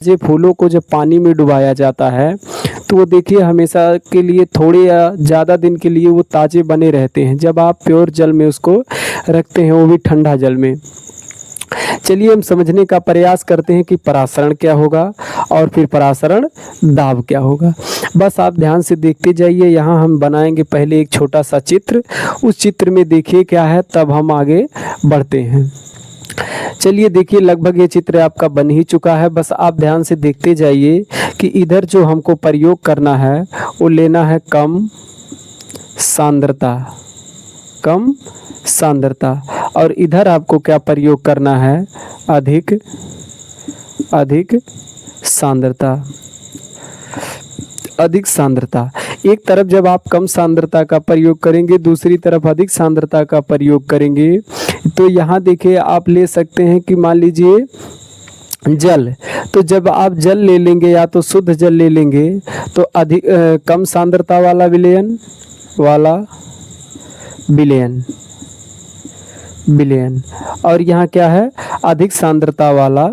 ये फूलों को जब पानी में डुबाया जाता है तो वो देखिए हमेशा के लिए थोड़े या ज़्यादा दिन के लिए वो ताज़े बने रहते हैं जब आप प्योर जल में उसको रखते हैं, वो भी ठंडा जल में। चलिए हम समझने का प्रयास करते हैं कि परासरण क्या होगा और फिर परासरण दाब क्या होगा। बस आप ध्यान से देखते जाइए। यहाँ हम बनाएंगे पहले एक छोटा सा चित्र, उस चित्र में देखिए क्या है, तब हम आगे बढ़ते हैं। चलिए देखिए लगभग ये चित्र आपका बन ही चुका है। बस आप ध्यान से देखते जाइए कि इधर जो हमको प्रयोग करना है वो लेना है कम सांद्रता, कम सांद्रता, और इधर आपको क्या प्रयोग करना है, अधिक अधिक सांद्रता, अधिक सांद्रता। एक तरफ जब आप कम सांद्रता का प्रयोग करेंगे, दूसरी तरफ अधिक सांद्रता का प्रयोग करेंगे, तो यहाँ देखिए आप ले सकते हैं कि मान लीजिए जल, तो जब आप जल ले लेंगे या तो शुद्ध जल ले लेंगे तो अधिक कम सांद्रता वाला विलयन विलयन विलयन, और यहाँ क्या है, अधिक सांद्रता वाला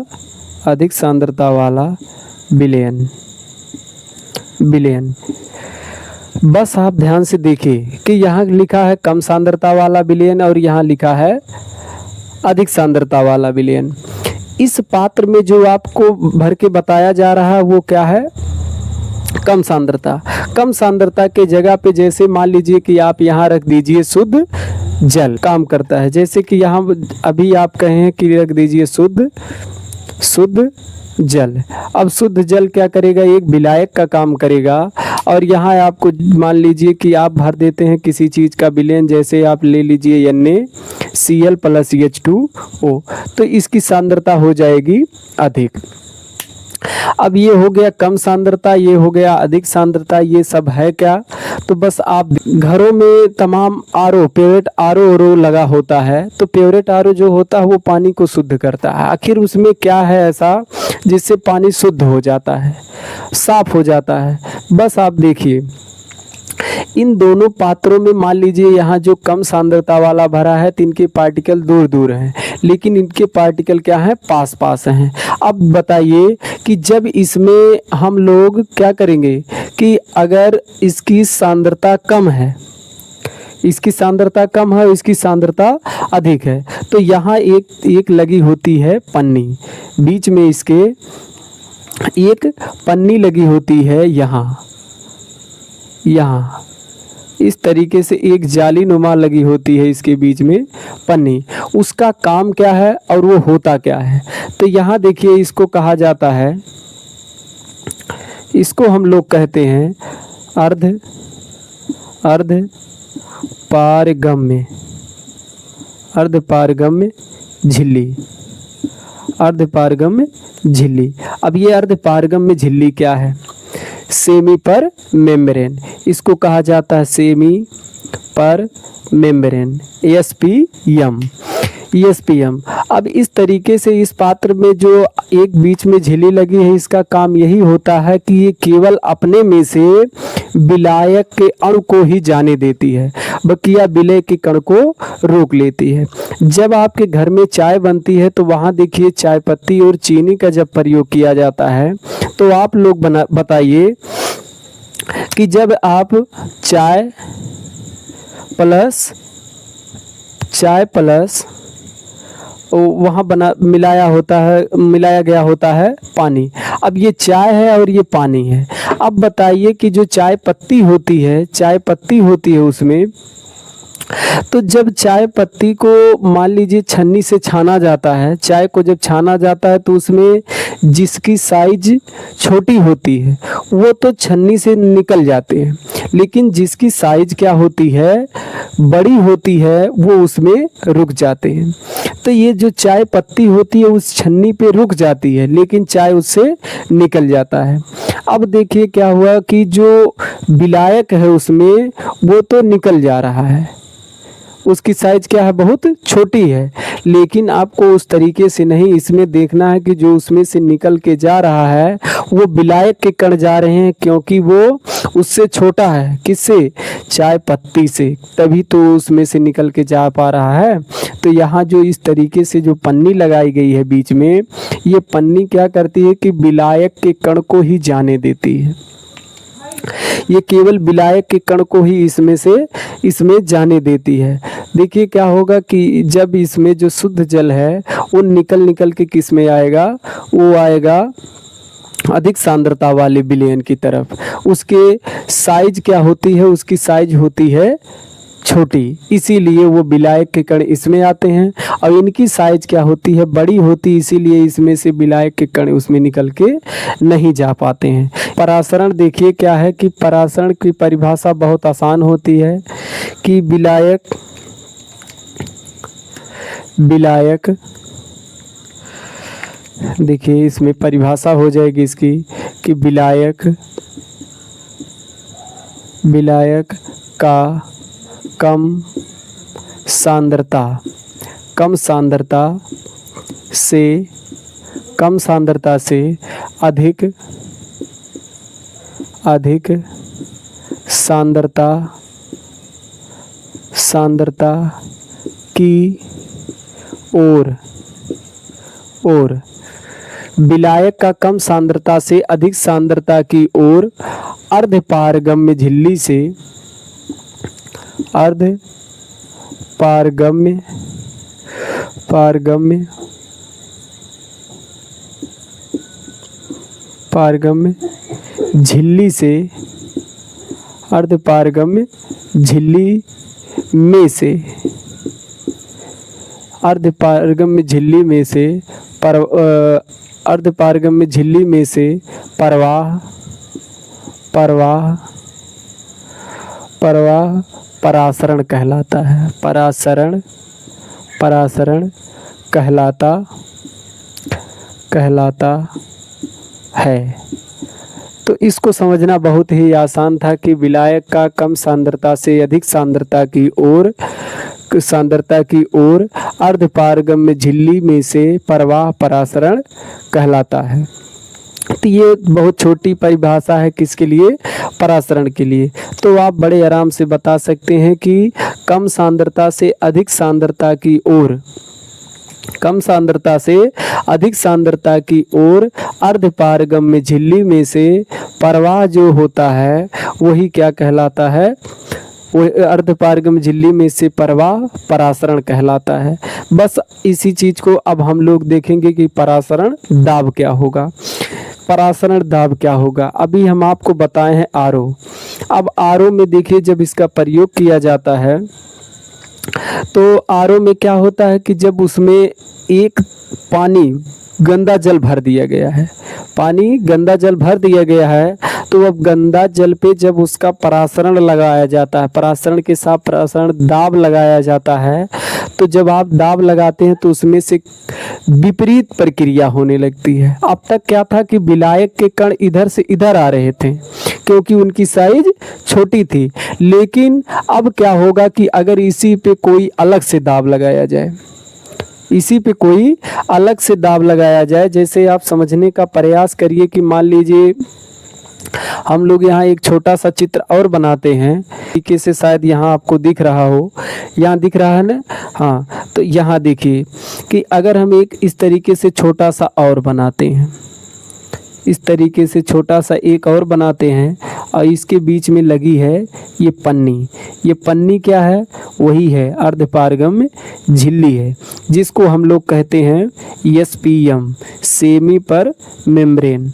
विलयन विलयन। बस आप ध्यान से देखिए कि यहाँ लिखा है कम सांद्रता वाला विलयन और यहाँ लिखा है अधिक सांद्रता वाला विलयन। इस पात्र में जो आपको भर के बताया जा रहा है वो क्या है, कम सांद्रता। कम सांद्रता के जगह पे जैसे मान लीजिए कि आप यहाँ रख दीजिए शुद्ध जल, काम करता है। जैसे कि यहाँ अभी आप कहें कि रख दीजिए शुद्ध जल। अब शुद्ध जल क्या करेगा, एक विलायक का काम करेगा, और यहाँ आपको मान लीजिए कि आप भर देते हैं किसी चीज़ का विलयन, जैसे आप ले लीजिए NaCl + H2O, तो इसकी सांद्रता हो जाएगी अधिक। अब ये हो गया कम सांद्रता, ये हो गया अधिक सांद्रता, ये सब है क्या, तो बस आप घरों में तमाम प्योरेट आरओ लगा होता है, तो प्योरेट आरओ जो होता है वो पानी को शुद्ध करता है। आखिर उसमें क्या है ऐसा जिससे पानी शुद्ध हो जाता है, साफ हो जाता है। बस आप देखिए इन दोनों पात्रों में मान लीजिए यहाँ जो कम सांद्रता वाला भरा है तो इनके पार्टिकल दूर दूर हैं, लेकिन इनके पार्टिकल क्या हैं, पास पास हैं। अब बताइए कि जब इसमें हम लोग क्या करेंगे कि अगर इसकी सांद्रता कम है, इसकी सांद्रता कम है, इसकी सांद्रता अधिक है, तो यहाँ एक लगी होती है पन्नी, बीच में इसके एक पन्नी लगी होती है, यहाँ इस तरीके से एक जाली नुमा लगी होती है इसके बीच में पन्नी। उसका काम क्या है और वो होता क्या है, तो यहाँ देखिए इसको कहा जाता है, इसको हम लोग कहते हैं अर्ध पारगम्य झिल्ली, अर्धपारगम्य झिल्ली। अब ये अर्धपारगम्य झिल्ली क्या है, सेमी पर मेम्ब्रेन, इसको कहा जाता है सेमी पर मेम्ब्रेन, ESPM। अब इस तरीके से इस पात्र में जो एक बीच में झिल्ली लगी है, इसका काम यही होता है कि ये केवल अपने में से विलायक के अणु को ही जाने देती है, बकिया विलय के कण को रोक लेती है। जब आपके घर में चाय बनती है तो वहाँ देखिए चाय पत्ती और चीनी का जब प्रयोग किया जाता है, तो आप लोग बताइए कि जब आप चाय प्लस वहाँ मिलाया गया होता है पानी। अब ये चाय है और ये पानी है। अब बताइए कि जो चाय पत्ती होती है उसमें, तो जब चाय पत्ती को मान लीजिए छन्नी से छाना जाता है, चाय को जब छाना जाता है तो उसमें जिसकी साइज छोटी होती है वो तो छन्नी से निकल जाते हैं, लेकिन जिसकी साइज क्या होती है, बड़ी होती है, वो उसमें रुक जाते हैं। तो ये जो चाय पत्ती होती है उस छन्नी पे रुक जाती है, लेकिन चाय उससे निकल जाता है। अब देखिए क्या हुआ कि जो विलायक है उसमें वो तो निकल जा रहा है, उसकी साइज क्या है, बहुत छोटी है। लेकिन आपको उस तरीके से नहीं, इसमें देखना है कि जो उसमें से निकल के जा रहा है वो विलायक के कण जा रहे हैं, क्योंकि वो उससे छोटा है। किससे? चाय पत्ती से, तभी तो उसमें से निकल के जा पा रहा है। तो यहाँ जो इस तरीके से जो पन्नी लगाई गई है बीच में, ये पन्नी क्या करती है कि विलायक के कण को ही जाने देती है। ये केवल विलायक के कण को ही इसमें जाने देती है। देखिए क्या होगा कि जब इसमें जो शुद्ध जल है वो निकल के किस में आएगा, वो आएगा अधिक सांद्रता वाले विलयन की तरफ। उसके साइज क्या होती है, उसकी साइज होती है छोटी, इसीलिए वो विलायक के कण इसमें आते हैं। और इनकी साइज क्या होती है, बड़ी होती, इसीलिए इसमें से विलायक के कण उसमें निकल के नहीं जा पाते हैं। परासरण देखिए क्या है कि परासरण की परिभाषा बहुत आसान होती है कि विलायक देखिए इसमें परिभाषा हो जाएगी इसकी कि विलायक का कम सांद्रता से अधिक सांद्रता की ओर विलायक का कम सांद्रता से अधिक सांद्रता की ओर अर्धपारगम्य झिल्ली से पारगम्य झिल्ली में से प्रवाह परासरण कहलाता है। परासरण कहलाता है। तो इसको समझना बहुत ही आसान था कि विलायक का कम सांद्रता से अधिक सांद्रता की ओर अर्धपारगम्य झिल्ली में से प्रवाह परासरण कहलाता है। तो ये बहुत छोटी परिभाषा है किसके लिए, परासरण के लिए। तो आप बड़े आराम से बता सकते हैं कि कम सांद्रता से अधिक सांद्रता की ओर अर्धपारगम्य झिल्ली में से प्रवाह जो होता है वही क्या कहलाता है, वो अर्धपारगम्य झिल्ली में से प्रवाह परासरण कहलाता है। बस इसी चीज को अब हम लोग देखेंगे कि परासरण दाब क्या होगा। अभी हम आपको बताए हैं आरओ। अब आरओ में देखिए जब इसका प्रयोग किया जाता है तो आरओ में क्या होता है कि जब उसमें एक पानी गंदा जल भर दिया गया है, तो अब गंदा जल पे जब उसका परासरण लगाया जाता है, परासरण के साथ परासरण दाब लगाया जाता है, तो जब आप दाब लगाते हैं तो उसमें से विपरीत प्रक्रिया होने लगती है। अब तक क्या था कि विलायक के कण इधर से इधर आ रहे थे क्योंकि उनकी साइज छोटी थी। लेकिन अब क्या होगा कि अगर इसी पे कोई अलग से दाब लगाया जाए, जैसे आप समझने का प्रयास करिए कि मान लीजिए हम लोग यहाँ एक छोटा सा चित्र और बनाते हैं, तरीके से शायद यहाँ आपको दिख रहा हो, यहाँ दिख रहा है ना, हाँ। तो यहाँ देखिए कि अगर हम एक इस तरीके से छोटा सा और बनाते हैं, इस तरीके से छोटा सा एक और बनाते हैं और इसके बीच में लगी है ये पन्नी क्या है, वही है अर्धपारगम्य झिल्ली है, जिसको हम लोग कहते हैं एसपीएम, सेमी पर मेम्ब्रेन।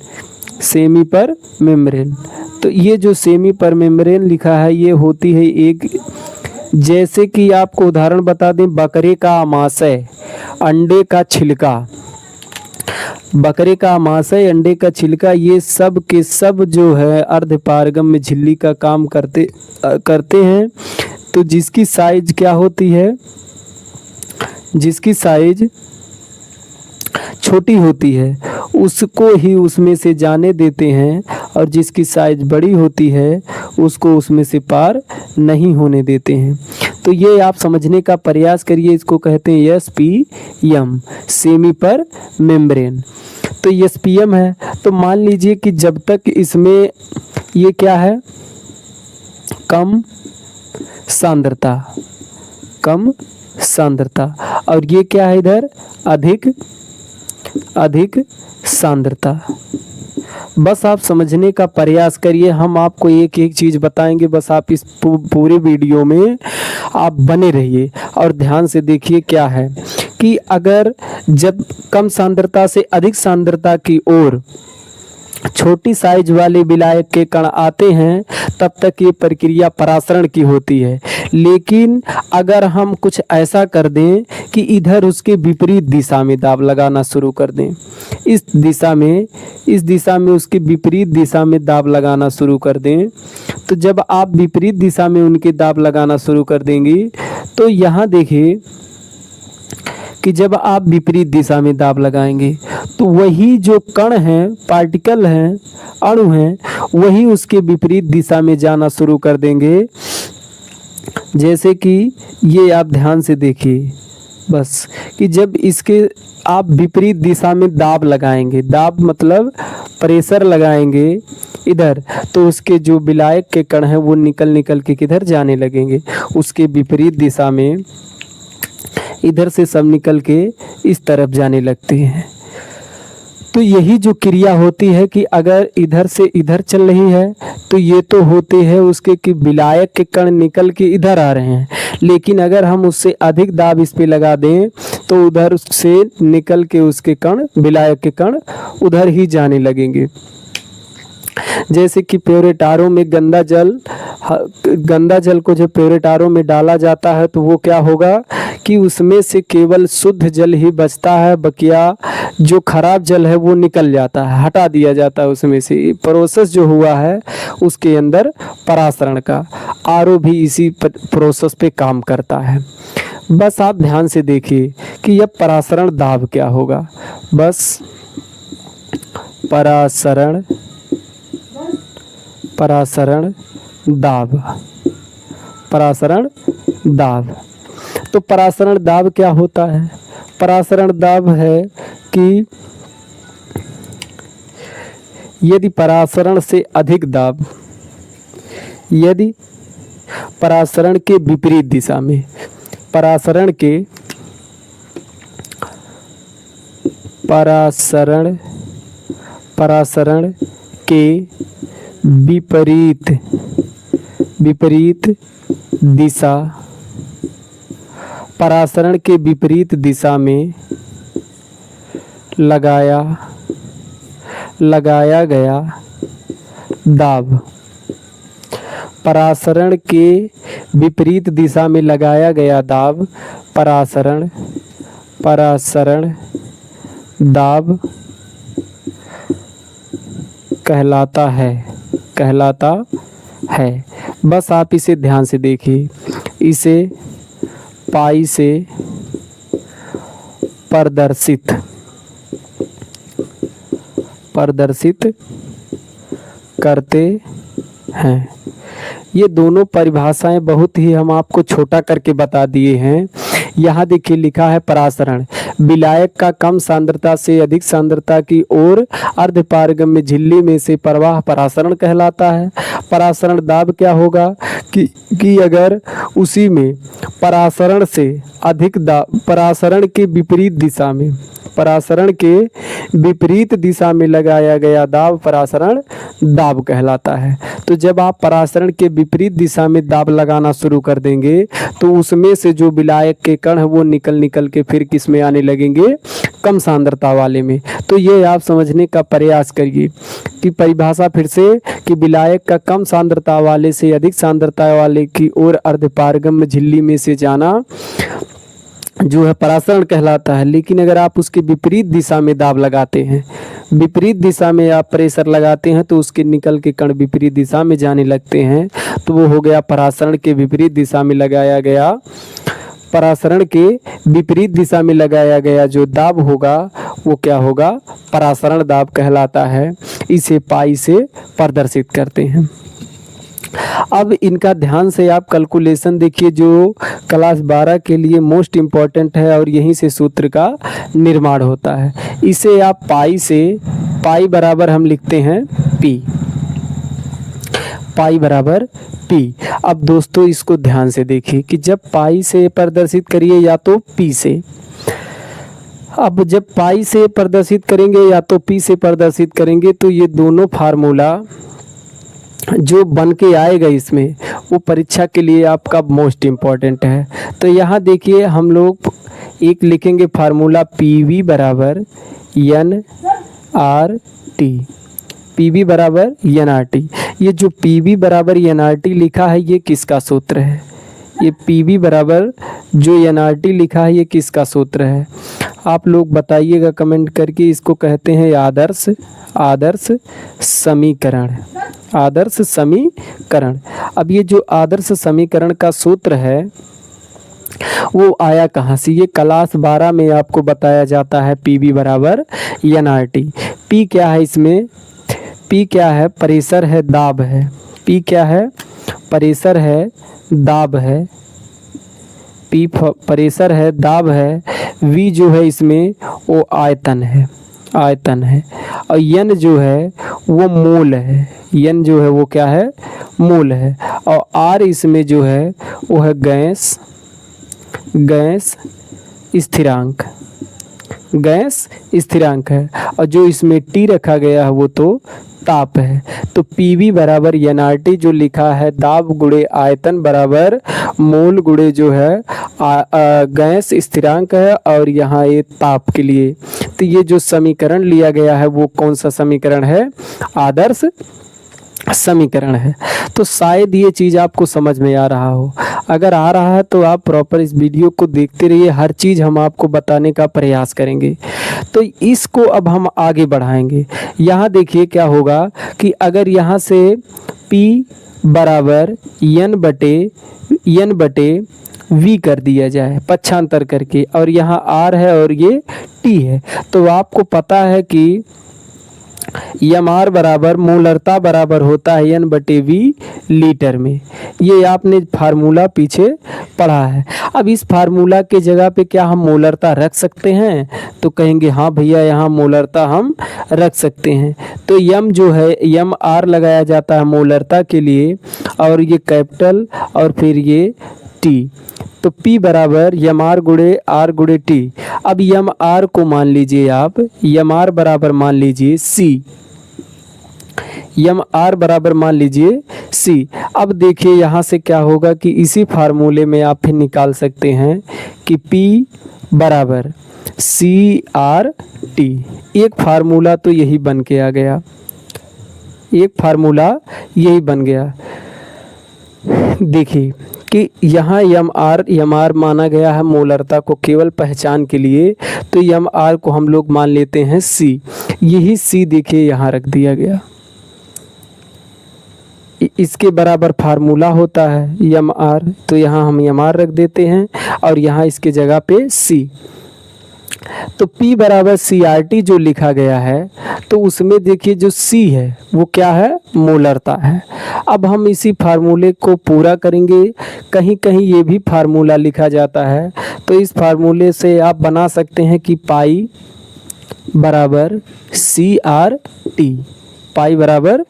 तो ये जो सेमी पर मेम्ब्रेन लिखा है ये होती है एक, जैसे कि आपको उदाहरण बता दें, बकरे का आमाशय, अंडे का छिलका, ये सब के सब जो है अर्धपारगम्य झिल्ली का काम करते हैं। तो जिसकी साइज क्या होती है, जिसकी साइज छोटी होती है उसको ही उसमें से जाने देते हैं, और जिसकी साइज बड़ी होती है उसको उसमें से पार नहीं होने देते हैं। तो ये आप समझने का प्रयास करिए, इसको कहते हैं एसपीएम, सेमी पर मेम्ब्रेन। तो एसपीएम है, तो मान लीजिए कि जब तक इसमें ये क्या है, कम सांद्रता, कम सांद्रता, और ये क्या है इधर, अधिक सांद्रता। बस आप समझने का प्रयास करिए, हम आपको एक एक चीज़ बताएंगे, बस आप इस पूरे वीडियो में आप बने रहिए और ध्यान से देखिए क्या है कि अगर जब कम सांद्रता से अधिक सांद्रता की ओर छोटी साइज वाले विलायक के कण आते हैं तब तक ये प्रक्रिया परासरण की होती है। लेकिन अगर हम कुछ ऐसा कर दें कि इधर उसके विपरीत दिशा में दाब लगाना शुरू कर दें, इस दिशा में उसके विपरीत दिशा में दाब लगाना शुरू कर दें, तो जब आप विपरीत दिशा में उनके दाब लगाना शुरू कर देंगी तो यहाँ देखिए कि जब आप विपरीत दिशा में दाब लगाएंगे तो वही जो कण हैं, पार्टिकल हैं, अणु हैं, वही उसके विपरीत दिशा में जाना शुरू कर देंगे। जैसे कि ये आप ध्यान से देखिए बस कि जब इसके आप विपरीत दिशा में दाब लगाएंगे, दाब मतलब प्रेशर लगाएंगे इधर, तो उसके जो विलायक के कण हैं वो निकल के किधर जाने लगेंगे, उसके विपरीत दिशा में, इधर से सब निकल के इस तरफ जाने लगते हैं। तो यही जो क्रिया होती है कि अगर इधर से इधर चल रही है तो ये तो होते हैं उसके कि विलायक के कण निकल के इधर आ रहे हैं, लेकिन अगर हम उससे अधिक दाब इस पे लगा दें तो उधर से निकल के उसके कण, विलायक के कण उधर ही जाने लगेंगे। जैसे कि प्योरेटारों में गंदा जल को जब प्योरेटारों में डाला जाता है तो वो क्या होगा कि उसमें से केवल शुद्ध जल ही बचता है, बकिया जो खराब जल है वो निकल जाता है, हटा दिया जाता है उसमें से। प्रोसेस जो हुआ है उसके अंदर परासरण का, आरओ भी इसी प्रोसेस पे काम करता है। बस आप ध्यान से देखिए कि यह परासरण दाब क्या होगा। बस परासरण दाब। तो परासरण दाब क्या होता है? परासरण दाब है कि यदि परासरण से अधिक दाब, यदि परासरण के विपरीत दिशा में, परासरण के विपरीत दिशा में लगाया गया दाब, परासरण के विपरीत दिशा में लगाया गया दाब परासरण दाब कहलाता है। बस आप इसे ध्यान से देखिए, इसे पाई से प्रदर्शित करते हैं। ये दोनों परिभाषाएं बहुत ही हम आपको छोटा करके बता दिए हैं। यहाँ देखिए लिखा है परासरण, विलायक का कम सांद्रता से अधिक सांद्रता की ओर अर्धपारगम्य झिल्ली में से प्रवाह परासरण कहलाता है। परासरण दाब क्या होगा कि अगर उसी में परासरण से अधिक दाब, परासरण के विपरीत दिशा में लगाया गया दाब परासरण दाब कहलाता है। तो जब आप परासरण के विपरीत दिशा में दाब लगाना शुरू कर देंगे तो उसमें से जो विलायक के कण है वो निकल के फिर किस में आने लगेंगे, कम सांद्रता वाले में। तो ये आप समझने का प्रयास करिए कि परिभाषा फिर से कि विलायक का कम सांद्रता वाले से अधिक सांद्रता वाले की ओर अर्धपारगम्य झिल्ली में से जाना जो है परासरण कहलाता है। लेकिन अगर आप उसके विपरीत दिशा में दाब लगाते हैं, विपरीत दिशा में आप प्रेशर लगाते हैं तो उसके निकल के कण विपरीत दिशा में जाने लगते हैं, तो वो हो गया परासरण के विपरीत दिशा में लगाया गया परासरण के विपरीत दिशा में लगाया गया जो दाब होगा वो क्या होगा, परासरण दाब कहलाता है। इसे पाई से प्रदर्शित करते हैं। अब इनका ध्यान से आप कैलकुलेशन देखिए जो क्लास 12 के लिए मोस्ट इम्पॉर्टेंट है और यहीं से सूत्र का निर्माण होता है। इसे आप पाई से, पाई बराबर हम लिखते हैं पी, पाई बराबर पी। अब दोस्तों इसको ध्यान से देखिए कि जब पाई से प्रदर्शित करिए या तो पी से, अब जब पाई से प्रदर्शित करेंगे या तो पी से प्रदर्शित करेंगे तो ये दोनों फार्मूला जो बन के आएगा इसमें वो परीक्षा के लिए आपका मोस्ट इम्पॉर्टेंट है। तो यहाँ देखिए हम लोग एक लिखेंगे फार्मूला पी वी बराबर N R T, P V बराबर एन आर टी। ये जो पी वी बराबर एन आर टी लिखा है ये किसका सूत्र है, ये पी वी बराबर जो एन आर टी लिखा है ये किसका सूत्र है, आप लोग बताइएगा कमेंट करके। इसको कहते हैं आदर्श, आदर्श समीकरण, आदर्श समीकरण। अब ये जो आदर्श समीकरण का सूत्र है वो आया कहाँ से, ये क्लास 12 में आपको बताया जाता है पी वी बराबर एन आर टी। पी क्या है इसमें, पी क्या है, प्रेशर है, दाब है। पी क्या है, प्रेशर है, दाब है। पी प्रेशर है, दाब है। वी जो है इसमें वो आयतन है, आयतन है। और एन जो है वो मोल है, एन जो है वो क्या है, मोल है। और आर इसमें जो है वो है गैस, गैस स्थिरांक, गैस स्थिरांक है। और जो इसमें टी रखा गया है वो तो ताप है। तो पी वी बराबर एन आर टी जो लिखा है दाब गुणे आयतन बराबर मोल गुणे जो है गैस स्थिरांक है और यहाँ ये ताप के लिए। तो ये जो समीकरण लिया गया है वो कौन सा समीकरण है, आदर्श समीकरण है। तो शायद ये चीज़ आपको समझ में आ रहा हो, अगर आ रहा है तो आप प्रॉपर इस वीडियो को देखते रहिए, हर चीज़ हम आपको बताने का प्रयास करेंगे। तो इसको अब हम आगे बढ़ाएंगे। यहाँ देखिए क्या होगा कि अगर यहाँ से P बराबर एन बटे V कर दिया जाए पक्षांतर करके, और यहाँ R है और ये T है, तो आपको पता है कि एम आर बराबर मोलरता बराबर होता है एन बटे वी लीटर में। ये आपने फार्मूला पीछे पढ़ा है। अब इस फार्मूला के जगह पे क्या हम मोलरता रख सकते हैं, तो कहेंगे हाँ भैया यहाँ मोलरता हम रख सकते हैं। तो यम जो है एम आर लगाया जाता है मोलरता के लिए, और ये कैपिटल और फिर ये टी। तो P बराबर एम आर गुणे आर गुणे टी। अब एम आर को मान लीजिए आप, एम आर बराबर मान लीजिए C, एम आर बराबर मान लीजिए C। अब देखिए यहाँ से क्या होगा कि इसी फार्मूले में आप फिर निकाल सकते हैं कि P बराबर सी आर टी। एक फार्मूला तो यही बन के आ गया, एक फार्मूला यही बन गया। देखिए कि यहाँ एम आर माना गया है मोलरता को केवल पहचान के लिए, तो एम आर को हम लोग मान लेते हैं C। यही C देखिए यहाँ रख दिया गया, इसके बराबर फार्मूला होता है एम आर, तो यहाँ हम एम आर रख देते हैं और यहाँ इसके जगह पे C। तो P बराबर सी आर टी जो लिखा गया है, तो उसमें देखिए जो C है वो क्या है, मोलरता है। अब हम इसी फार्मूले को पूरा करेंगे। कहीं कहीं ये भी फार्मूला लिखा जाता है, तो इस फार्मूले से आप बना सकते हैं कि पाई बराबर सी आर टी, पाई बराबर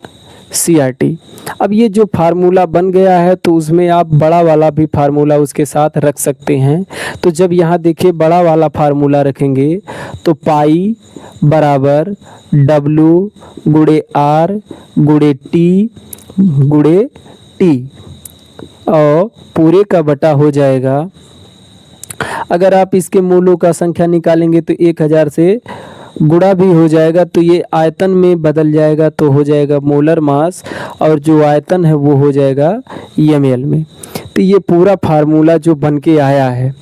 सी आर टी। अब ये जो फार्मूला बन गया है तो उसमें आप बड़ा वाला भी फार्मूला उसके साथ रख सकते हैं। तो जब यहाँ देखिए बड़ा वाला फार्मूला रखेंगे तो पाई बराबर डब्लू गुणे आर गुणे टी गुणे टी, और पूरे का बटा हो जाएगा। अगर आप इसके मूलों का संख्या निकालेंगे तो 1000 से गुणा भी हो जाएगा, तो ये आयतन में बदल जाएगा, तो हो जाएगा मोलर मास, और जो आयतन है वो हो जाएगा ml में। तो ये पूरा फार्मूला जो बन के आया है,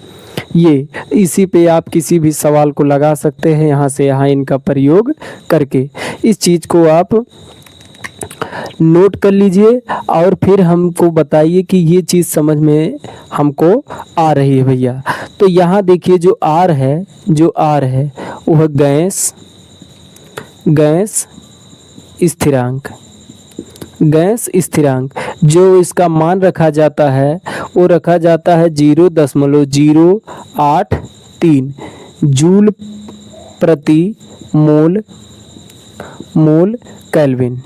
ये इसी पे आप किसी भी सवाल को लगा सकते हैं यहाँ से यहाँ इनका प्रयोग करके। इस चीज़ को आप नोट कर लीजिए और फिर हमको बताइए कि ये चीज़ समझ में हमको आ रही है भैया। तो यहाँ देखिए जो आर है, वो है गैस स्थिरांक। गैस स्थिरांक जो इसका मान रखा जाता है वो रखा जाता है 0.083 जूल प्रति मोल केल्विन।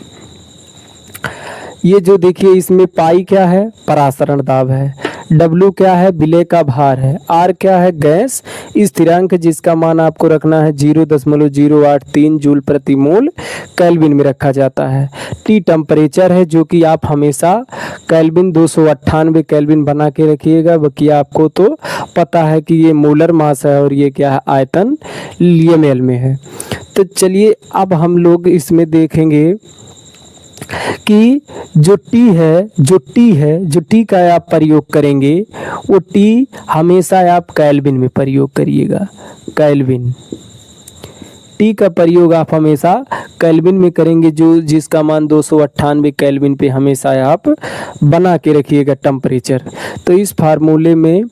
ये जो देखिए इसमें पाई क्या है, परासरण दाब है, डब्ल्यू क्या है, विलेय का भार है, आर क्या है, गैस स्थिरांक जिसका मान आपको रखना है 0.083 जूल प्रति मोल केल्विन में रखा जाता है। टी टेम्परेचर है जो कि आप हमेशा केल्विन 298 केल्विन बना के रखिएगा, बाकी आपको तो पता है कि ये मोलर मास है और ये क्या है, आयतन ml में है। तो चलिए अब हम लोग इसमें देखेंगे कि जो टी का आप प्रयोग करेंगे वो टी हमेशा आप केल्विन में प्रयोग करिएगा। केल्विन टी का प्रयोग आप हमेशा केल्विन में करेंगे, जो जिसका मान 298 केल्विन पे हमेशा आप बना के रखिएगा टेम्परेचर। तो इस फार्मूले में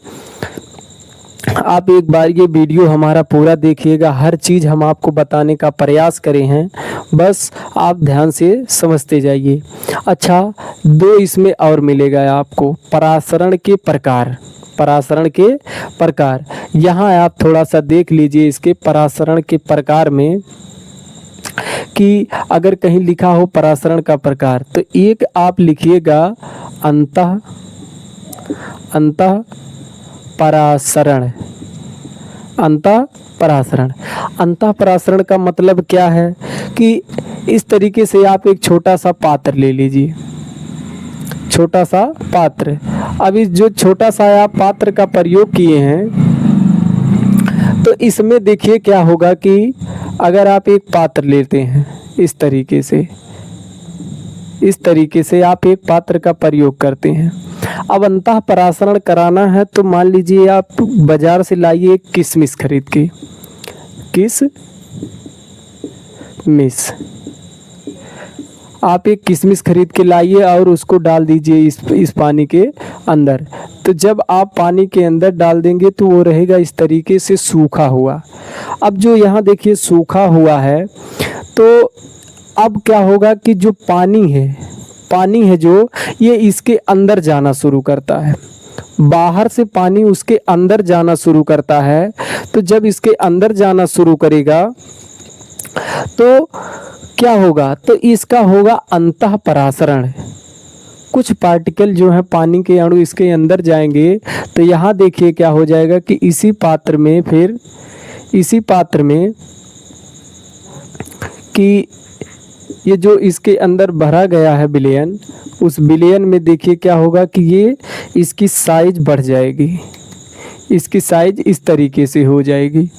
आप एक बार ये वीडियो हमारा पूरा देखिएगा, हर चीज़ हम आपको बताने का प्रयास करे हैं, बस आप ध्यान से समझते जाइए। अच्छा, दो इसमें और मिलेगा आपको, परासरण के प्रकार। यहाँ आप थोड़ा सा देख लीजिए इसके परासरण के प्रकार में कि अगर कहीं लिखा हो परासरण का प्रकार तो एक आप लिखिएगा अंतः परासरण का मतलब क्या है कि इस तरीके से आप एक छोटा सा पात्र ले लीजिए, छोटा सा पात्र। अब इस जो छोटा सा आप पात्र का प्रयोग किए हैं तो इसमें देखिए क्या होगा कि अगर आप एक पात्र लेते हैं इस तरीके से आप एक पात्र का प्रयोग करते हैं। अब अंतः परासरण कराना है तो मान लीजिए आप बाजार से लाइए एक किशमिश खरीद के, आप एक किशमिश खरीद के लाइए और उसको डाल दीजिए इस पानी के अंदर। तो जब आप पानी के अंदर डाल देंगे तो वो रहेगा इस तरीके से सूखा हुआ। अब जो यहाँ देखिए सूखा हुआ है तो अब क्या होगा कि जो पानी है जो ये इसके अंदर जाना शुरू करता है, बाहर से पानी उसके अंदर जाना शुरू करता है। तो जब इसके अंदर जाना शुरू करेगा तो क्या होगा, तो इसका होगा अंतः परासरण। कुछ पार्टिकल जो है पानी के अणु इसके अंदर जाएंगे तो यहाँ देखिए क्या हो जाएगा कि इसी पात्र में कि ये जो इसके अंदर भरा गया है विलयन, उस विलयन में देखिए क्या होगा कि ये इसकी साइज बढ़ जाएगी, इसकी साइज इस तरीके से हो जाएगी।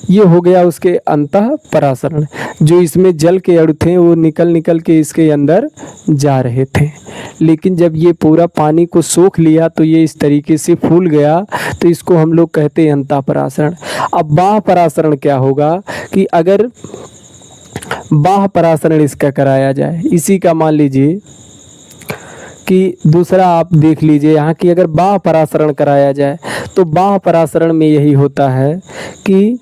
ये हो गया उसके अंतः परासरण। जो इसमें जल के अणु थे वो निकल के इसके अंदर जा रहे थे, लेकिन जब ये पूरा पानी को सोख लिया तो ये इस तरीके से फूल गया, तो इसको हम लोग कहते हैं अंतः परासरण। अब बाह्य परासरण क्या होगा कि अगर बाह्य परासरण इसका कराया जाए, इसी का मान लीजिए कि दूसरा आप देख लीजिए यहाँ की, अगर बाह्य परासरण कराया जाए तो बाह्य परासरण में यही होता है कि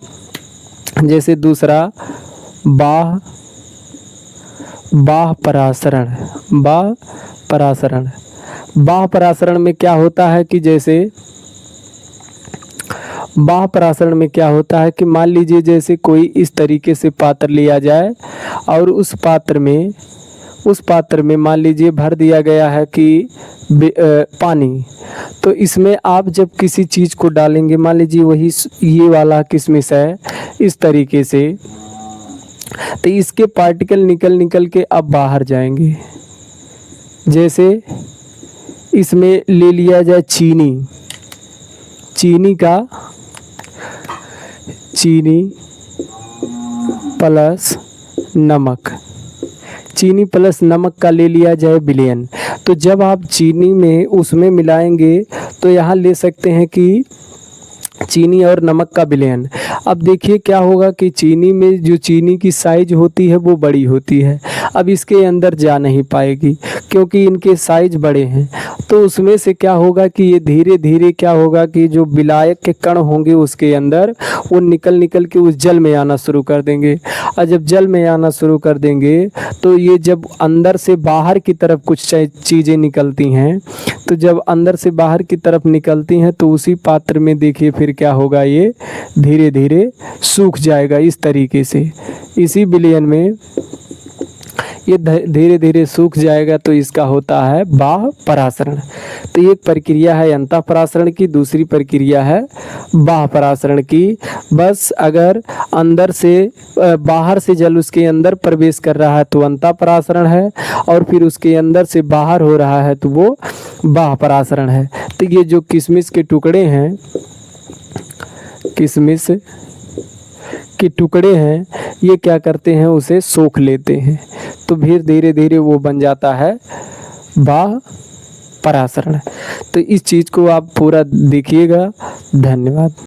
जैसे दूसरा बाह्य परासरण में क्या होता है कि जैसे बाह्य परासरण में क्या होता है कि मान लीजिए जैसे कोई इस तरीके से पात्र लिया जाए और उस पात्र में मान लीजिए भर दिया गया है कि पानी। तो इसमें आप जब किसी चीज़ को डालेंगे, मान लीजिए वही ये वाला किशमिश है इस तरीके से, तो इसके पार्टिकल निकल के अब बाहर जाएंगे। जैसे इसमें ले लिया जाए चीनी प्लस नमक का ले लिया जाए विलयन। तो जब आप चीनी में उसमें मिलाएंगे तो यहाँ ले सकते हैं कि चीनी और नमक का विलयन। अब देखिए क्या होगा कि चीनी में जो चीनी की साइज होती है वो बड़ी होती है, अब इसके अंदर जा नहीं पाएगी क्योंकि इनके साइज बड़े हैं। तो उसमें से क्या होगा कि ये धीरे धीरे क्या होगा कि जो विलायक के कण होंगे उसके अंदर वो निकल निकल के उस जल में आना शुरू कर देंगे। और जब जल में आना शुरू कर देंगे तो ये जब अंदर से बाहर की तरफ कुछ चीज़ें निकलती हैं, तो जब अंदर से बाहर की तरफ निकलती हैं तो उसी पात्र में देखिए फिर क्या होगा, ये धीरे धीरे सूख जाएगा इस तरीके से। इसी विलयन में ये धीरे धीरे सूख जाएगा तो इसका होता है बाह्य परासरण। तो एक प्रक्रिया है अंतः परासरण की, दूसरी प्रक्रिया है बाह्य परासरण की। बस अगर अंदर से बाहर से जल उसके अंदर प्रवेश कर रहा है तो अंतः परासरण है, और फिर उसके अंदर से बाहर हो रहा है तो वो बाह्य परासरण है। तो ये जो किशमिश के टुकड़े हैं, किशमिश के टुकड़े हैं, ये क्या करते हैं, उसे सोख लेते हैं, तो फिर धीरे धीरे वो बन जाता है बाह्य परासरण। तो इस चीज़ को आप पूरा देखिएगा। धन्यवाद।